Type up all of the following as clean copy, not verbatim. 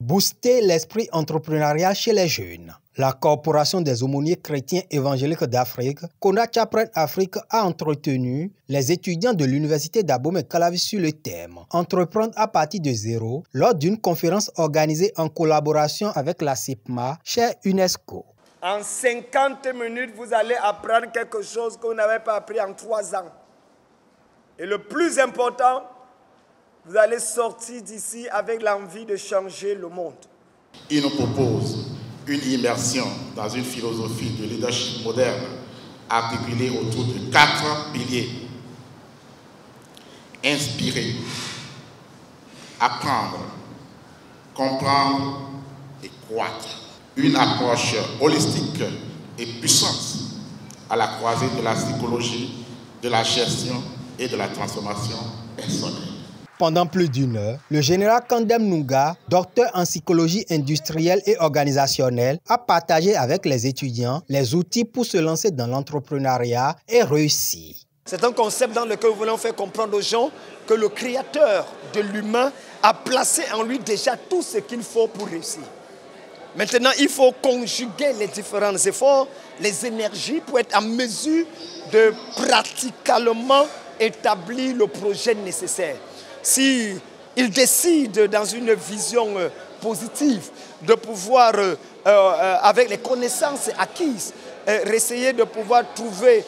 Booster l'esprit entrepreneurial chez les jeunes. La Corporation des aumôniers chrétiens évangéliques d'Afrique, Konrad Chaprein Afrique, a entretenu les étudiants de l'université d'Abomey-Calavi sur le thème « Entreprendre à partir de zéro » lors d'une conférence organisée en collaboration avec la CIPMA chez UNESCO. En 50 minutes, vous allez apprendre quelque chose que vous n'avez pas appris en 3 ans. Et le plus important, vous allez sortir d'ici avec l'envie de changer le monde. Il nous propose une immersion dans une philosophie de leadership moderne articulée autour de 4 piliers. Inspirer, apprendre, comprendre et croître. Une approche holistique et puissante à la croisée de la psychologie, de la gestion et de la transformation personnelle. Pendant plus d'une heure, le général Kandem Nunga, docteur en psychologie industrielle et organisationnelle, a partagé avec les étudiants les outils pour se lancer dans l'entrepreneuriat et réussir. C'est un concept dans lequel nous voulons faire comprendre aux gens que le créateur de l'humain a placé en lui déjà tout ce qu'il faut pour réussir. Maintenant, il faut conjuguer les différents efforts, les énergies pour être en mesure de praticalement établir le projet nécessaire. Si il décide dans une vision positive de pouvoir, avec les connaissances acquises, essayer de pouvoir trouver,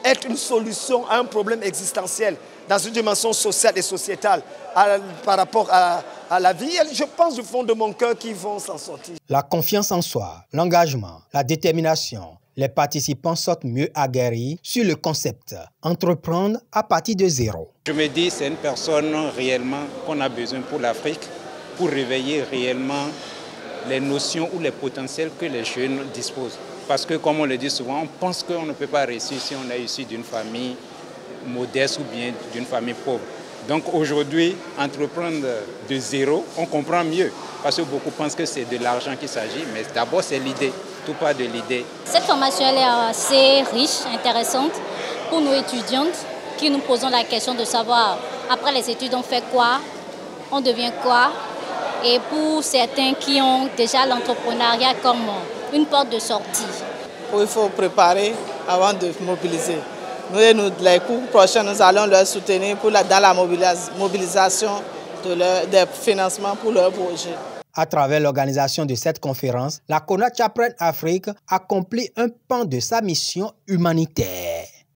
être une solution à un problème existentiel dans une dimension sociale et sociétale par rapport à la vie, je pense du fond de mon cœur qu'ils vont s'en sortir. La confiance en soi, l'engagement, la détermination, les participants sortent mieux aguerris sur le concept « Entreprendre à partir de zéro ». Je me dis c'est une personne réellement qu'on a besoin pour l'Afrique, pour réveiller réellement les notions ou les potentiels que les jeunes disposent. Parce que comme on le dit souvent, on pense qu'on ne peut pas réussir si on est issu d'une famille modeste ou bien d'une famille pauvre. Donc aujourd'hui, entreprendre de zéro, on comprend mieux. Parce que beaucoup pensent que c'est de l'argent qu'il s'agit, mais d'abord c'est l'idée, tout part de l'idée. Cette formation elle est assez riche, intéressante pour nous étudiantes qui nous posons la question de savoir, après les études, on fait quoi, on devient quoi. Et pour certains qui ont déjà l'entrepreneuriat comme une porte de sortie. Il faut préparer avant de mobiliser. Les cours prochains, nous allons leur soutenir dans la mobilisation des financements pour leurs projets. À travers l'organisation de cette conférence, la Konrad Chaprein Afrique accomplit un pan de sa mission humanitaire.